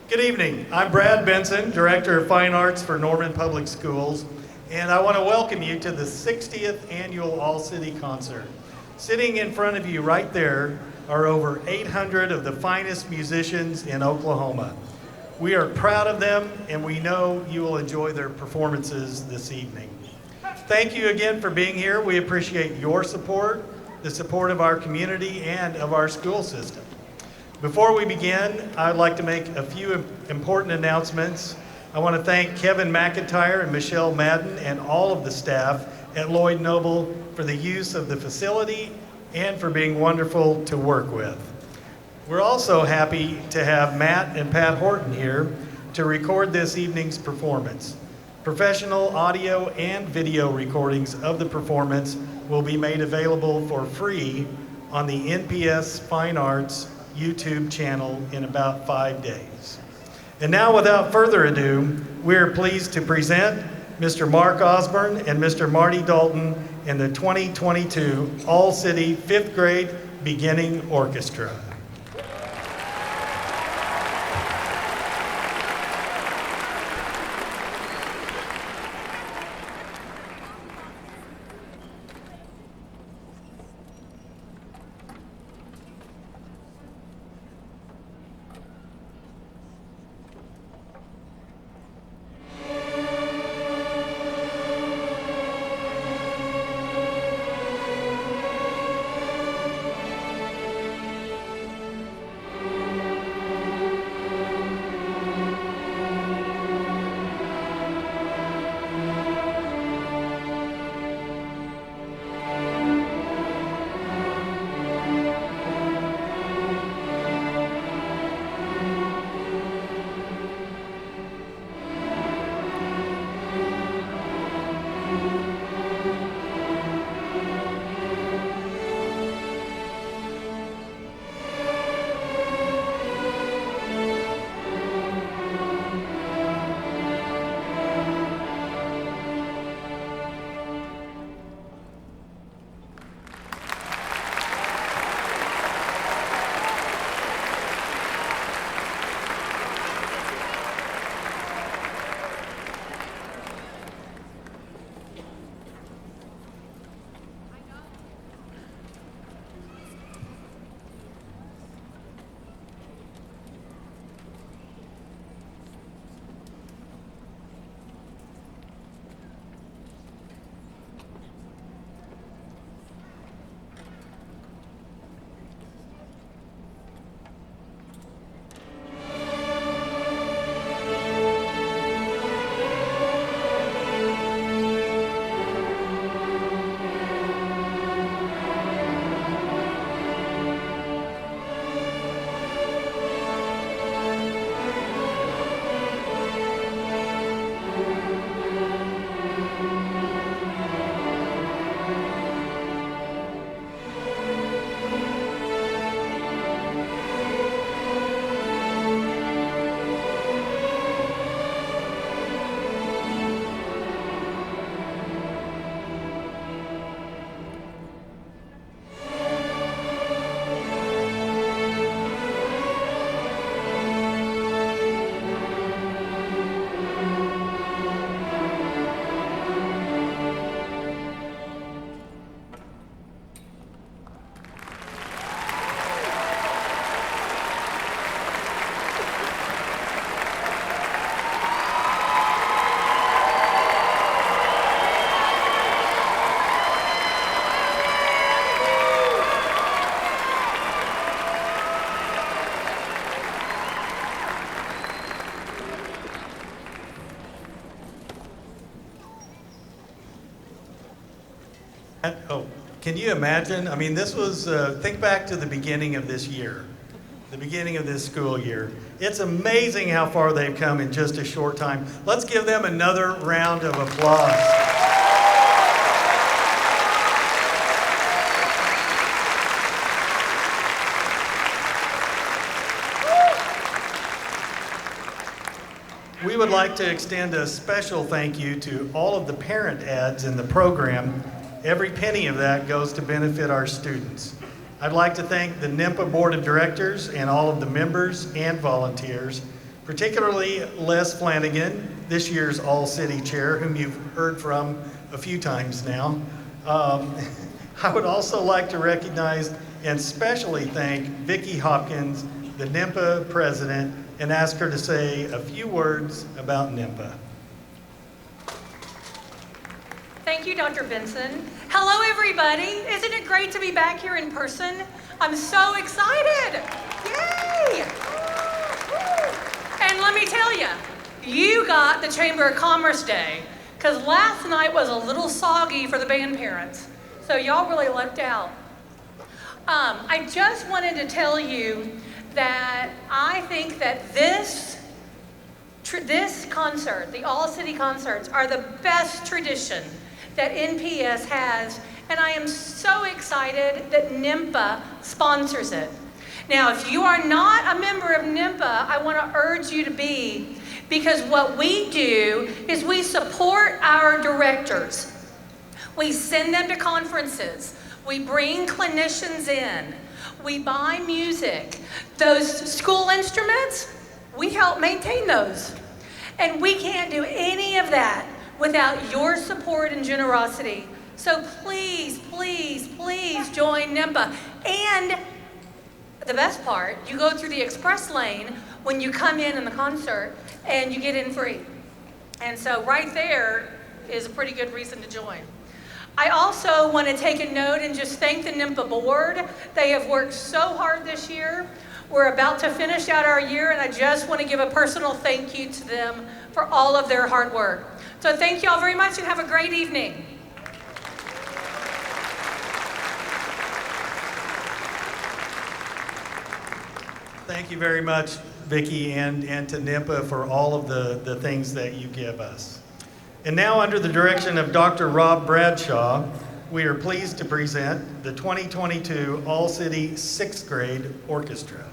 Good evening. I'm Brad Benson, Director of Fine Arts for Norman Public Schools, and I want to welcome you to the 60th Annual All-City Concert. Sitting in front of you right there are over 800 of the finest musicians in Oklahoma. We are proud of them, and we know you will enjoy their performances this evening. Thank you again for being here. We appreciate your support, the support of our community, and of our school system. Before we begin, I'd like to make a few important announcements. I want to thank Kevin McIntyre and Michelle Madden and all of the staff at Lloyd Noble for the use of the facility and for being wonderful to work with. We're also happy to have Matt and Pat Horton here to record this evening's performance. Professional audio and video recordings of the performance will be made available for free on the NPS Fine Arts YouTube channel in about 5 days. And now, without further ado, we are pleased to present Mr. Mark Osborne and Mr. Marty Dalton in the 2022 All-City 5th Grade Beginning Orchestra. Oh, can you imagine? I mean, this was, think back to the beginning of this year, the beginning of this school year. It's amazing how far they've come in just a short time. Let's give them another round of applause. We would like to extend a special thank you to all of the parent ads in the program. Every penny of that goes to benefit our students. I'd like to thank the NIMPA Board of Directors and all of the members and volunteers particularly Les Flanagan, this year's All-City Chair, whom you've heard from a few times now. I would also like to recognize and specially thank Vicki Hopkins, the NIMPA president, and ask her to say a few words about NIMPA. Thank you, Dr. Benson. Hello, everybody. Isn't it great to be back here in person? I'm so excited. Yay! And let me tell you, you got the Chamber of Commerce Day, because last night was a little soggy for the band parents. So y'all really lucked out. I just wanted to tell you that I think that this concert, the All-City Concerts, are the best tradition that NPS has, and I am so excited that NIMPA sponsors it. Now, if you are not a member of NIMPA, I want to urge you to be, because what we do is we support our directors. We send them to conferences. We bring clinicians in. We buy music. Those school instruments, we help maintain those. And we can't do any of that without your support and generosity. So please, please, please join NIMPA. And the best part, you go through the express lane when you come in the concert and you get in free. And so right there is a pretty good reason to join. I also want to take a note and just thank the NIMPA board. They have worked so hard this year. We're about to finish out our year, and I just want to give a personal thank you to them for all of their hard work. So thank you all very much and have a great evening. Thank you very much, Vicki, and to NIMPA for all of the things that you give us. And now, under the direction of Dr. Rob Bradshaw, we are pleased to present the 2022 All-City 6th Grade Orchestra.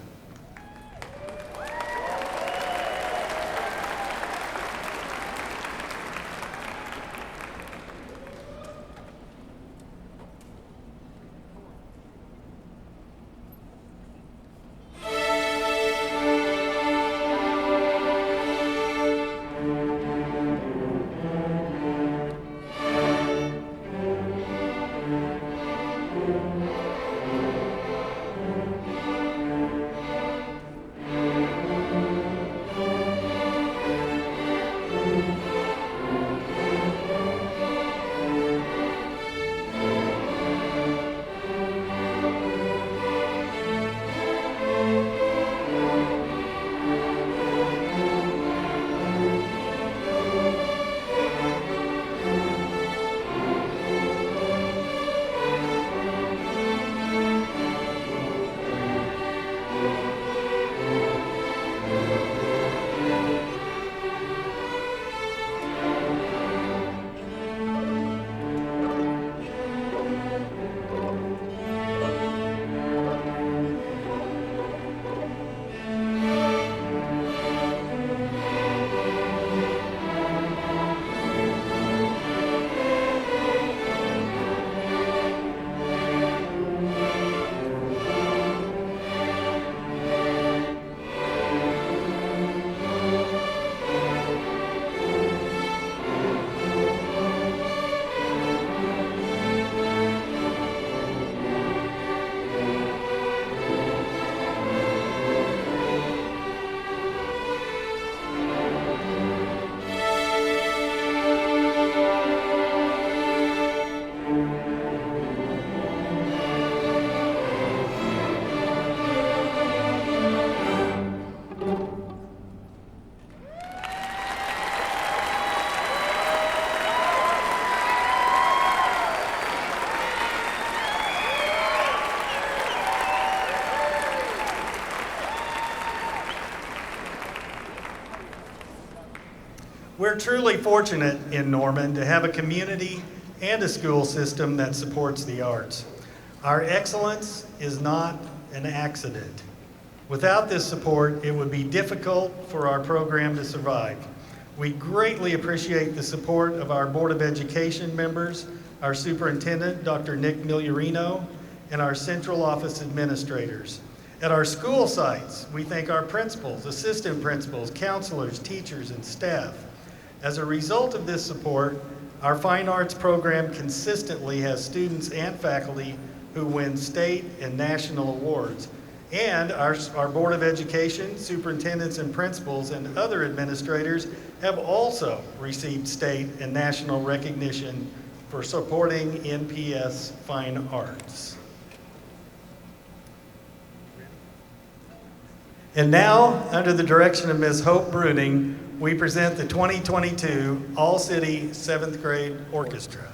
We're truly fortunate in Norman to have a community and a school system that supports the arts. Our excellence is not an accident. Without this support, it would be difficult for our program to survive. We greatly appreciate the support of our Board of Education members, our Superintendent, Dr. Nick Migliorino, and our Central Office administrators, At our school sites, we thank our principals, assistant principals, counselors, teachers, and staff. As a result of this support, our fine arts program consistently has students and faculty who win state and national awards. And our Board of Education, superintendents and principals, and other administrators have also received state and national recognition for supporting NPS fine arts. And now, under the direction of Ms. Hope Bruning, we present the 2022 All-City 7th Grade Orchestra.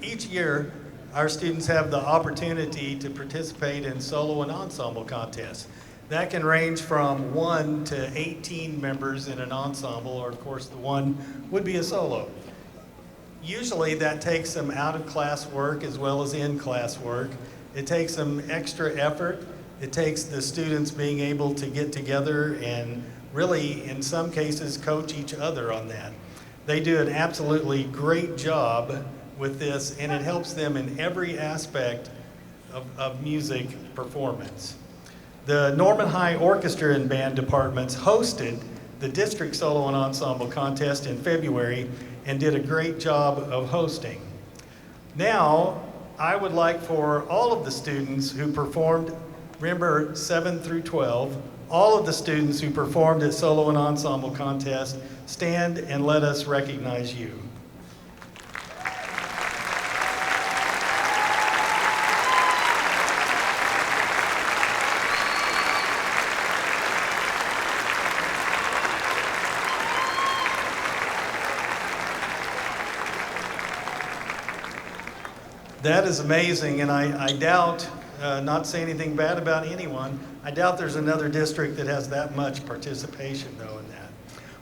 Each year, our students have the opportunity to participate in solo and ensemble contests. That can range from 1 to 18 members in an ensemble, or of course the one would be a solo. Usually that takes some out-of-class work as well as in-class work. It takes some extra effort. It takes the students being able to get together and really, in some cases, coach each other on that. They do an absolutely great job with this, and it helps them in every aspect of music performance. The Norman High Orchestra and Band departments hosted the District Solo and Ensemble Contest in February and did a great job of hosting. Now, I would like for all of the students who performed, remember 7 through 12, all of the students who performed at Solo and Ensemble Contest, stand and let us recognize you. That is amazing, and I doubt, not to say anything bad about anyone, I doubt there's another district that has that much participation, though, in that.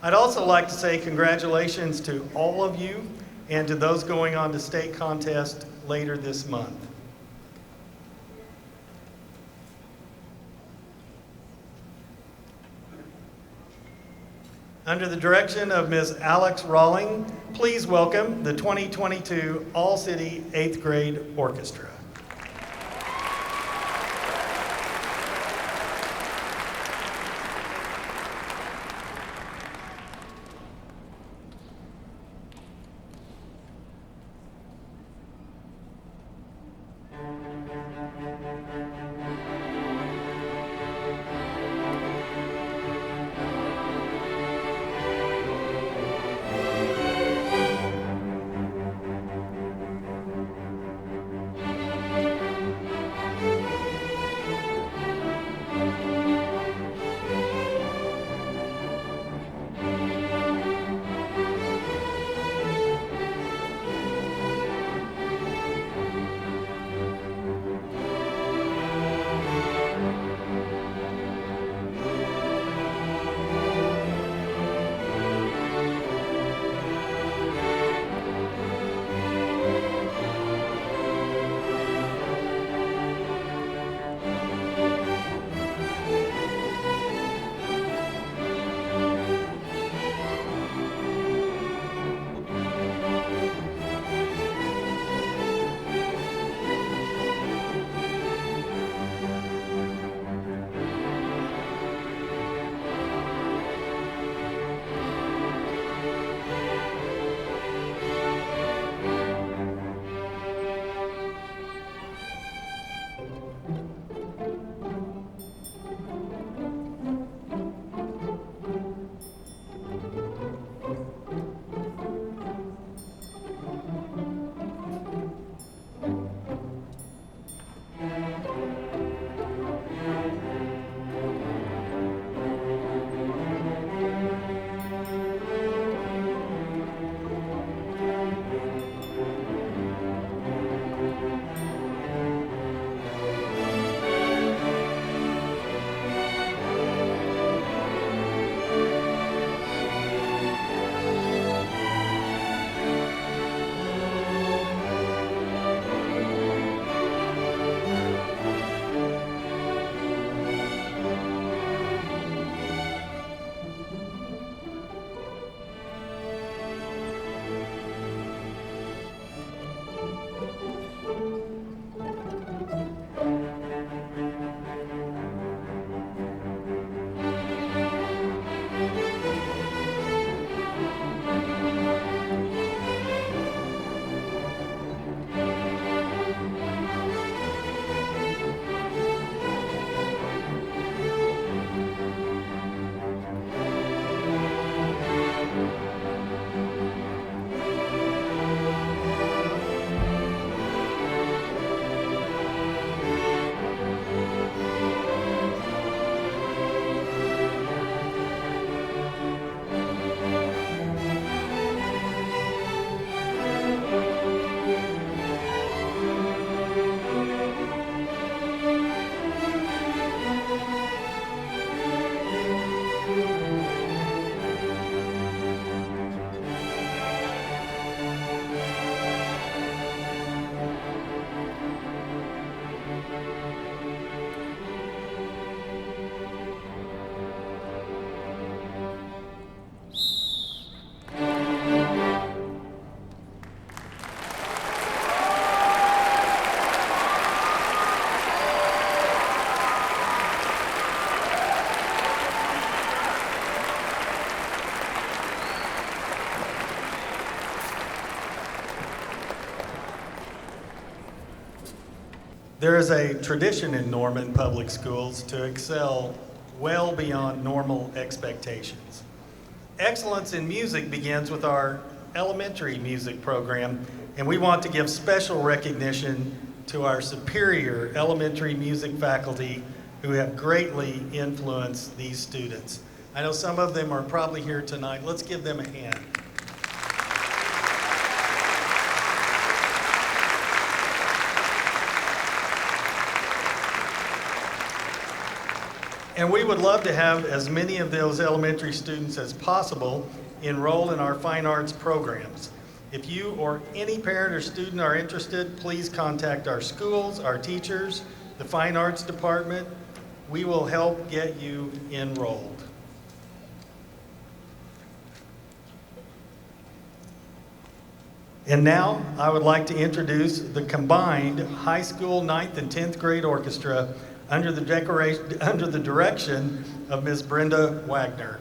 I'd also like to say congratulations to all of you and to those going on to state contest later this month. Under the direction of Ms. Alex Rawling, please welcome the 2022 All-City 8th Grade Orchestra. There is a tradition in Norman Public Schools to excel well beyond normal expectations. Excellence in music begins with our elementary music program, and we want to give special recognition to our superior elementary music faculty who have greatly influenced these students. I know some of them are probably here tonight. Let's give them a hand. And we would love to have as many of those elementary students as possible enroll in our fine arts programs. If you or any parent or student are interested, please contact our schools, our teachers, the fine arts department. We will help get you enrolled. And now I would like to introduce the combined high school 9th and 10th grade orchestra under the direction of Ms. Brenda Wagner.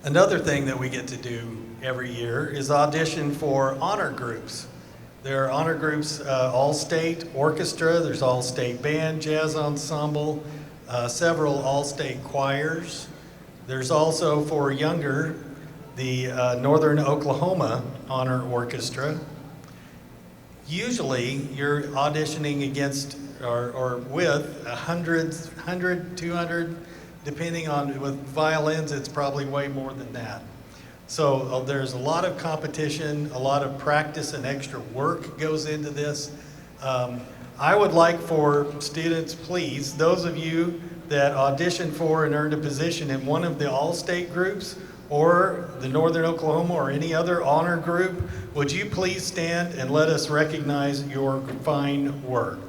Another thing that we get to do every year is audition for honor groups. There are honor groups, all-state orchestra, there's all-state band, jazz ensemble, several all-state choirs. There's also, for younger, the Northern Oklahoma Honor Orchestra. Usually, you're auditioning against or with 100, 200, depending on, with violins, it's probably way more than that. So there's a lot of competition, a lot of practice and extra work goes into this. I would like for students, please, those of you that auditioned for and earned a position in one of the all-state groups or the Northern Oklahoma or any other honor group, would you please stand and let us recognize your fine work.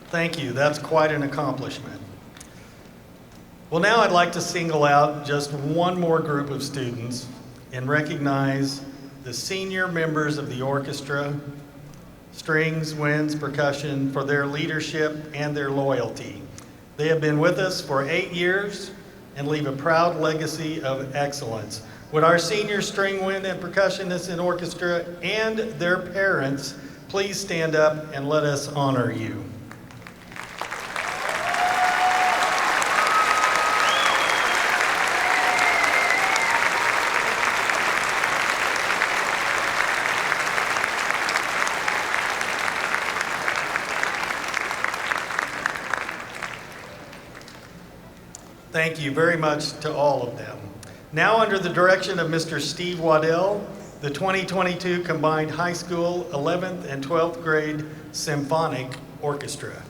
Thank you. That's quite an accomplishment. Well, now I'd like to single out just one more group of students and recognize the senior members of the orchestra, strings, winds, percussion, for their leadership and their loyalty. They have been with us for 8 years and leave a proud legacy of excellence. Would our senior string, wind, and percussionists in orchestra and their parents please stand up and let us honor you. Thank you very much to all of them. Now, under the direction of Mr. Steve Waddell, the 2022 Combined High School 11th and 12th Grade Symphonic Orchestra.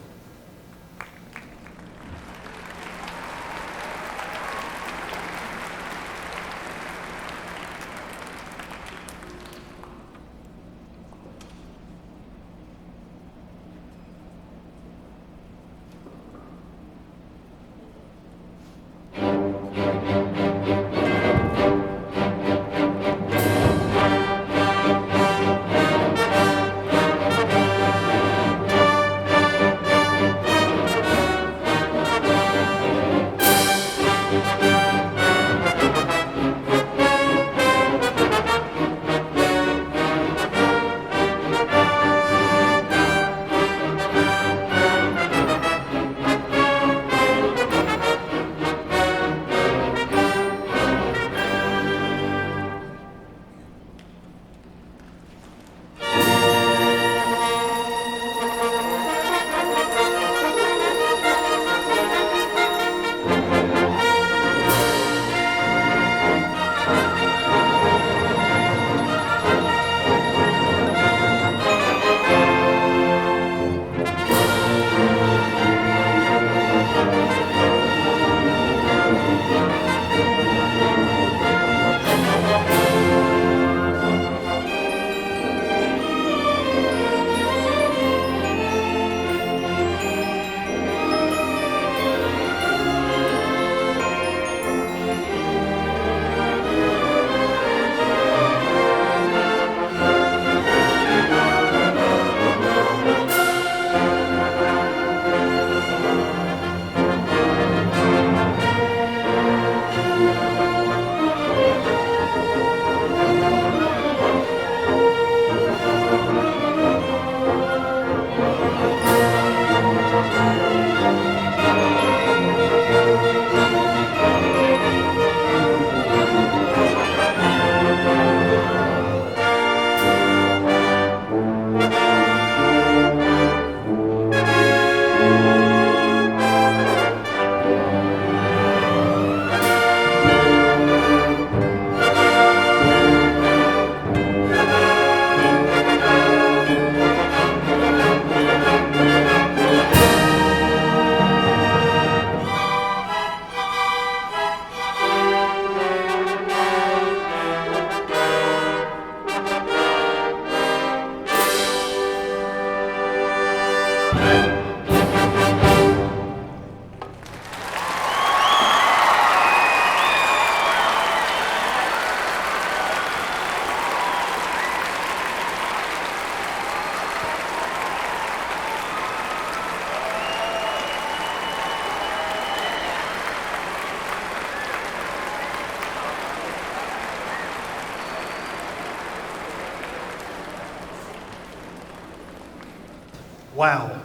Wow.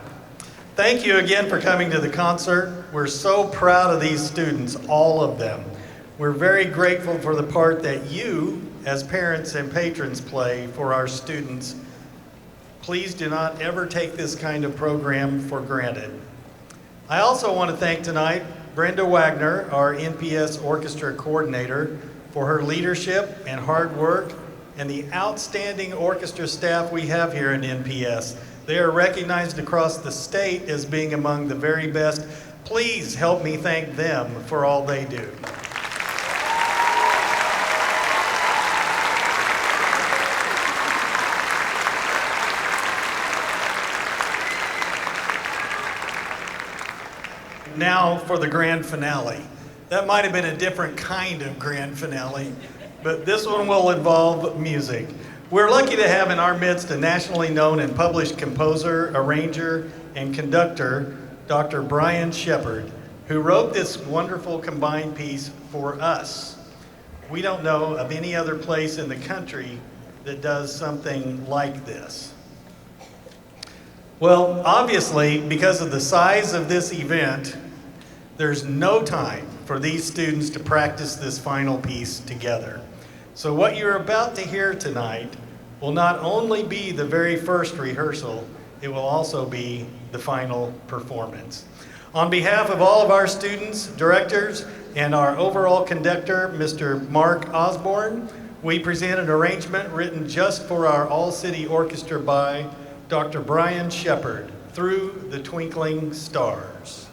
Thank you again for coming to the concert. We're so proud of these students, all of them. We're very grateful for the part that you, as parents and patrons, play for our students. Please do not ever take this kind of program for granted. I also want to thank tonight Brenda Wagner, our NPS Orchestra Coordinator, for her leadership and hard work, and the outstanding orchestra staff we have here in NPS. They are recognized across the state as being among the very best. Please help me thank them for all they do. now for the grand finale. That might have been a different kind of grand finale, but this one will involve music. We're lucky to have in our midst a nationally known and published composer, arranger, and conductor, Dr. Brian Shepard, who wrote this wonderful combined piece for us. We don't know of any other place in the country that does something like this. Well, obviously, because of the size of this event, there's no time for these students to practice this final piece together. So what you're about to hear tonight will not only be the very first rehearsal, it will also be the final performance. On behalf of all of our students, directors, and our overall conductor, Mr. Mark Osborne, we present an arrangement written just for our all-city orchestra by Dr. Brian Shepard, Through the Twinkling Stars.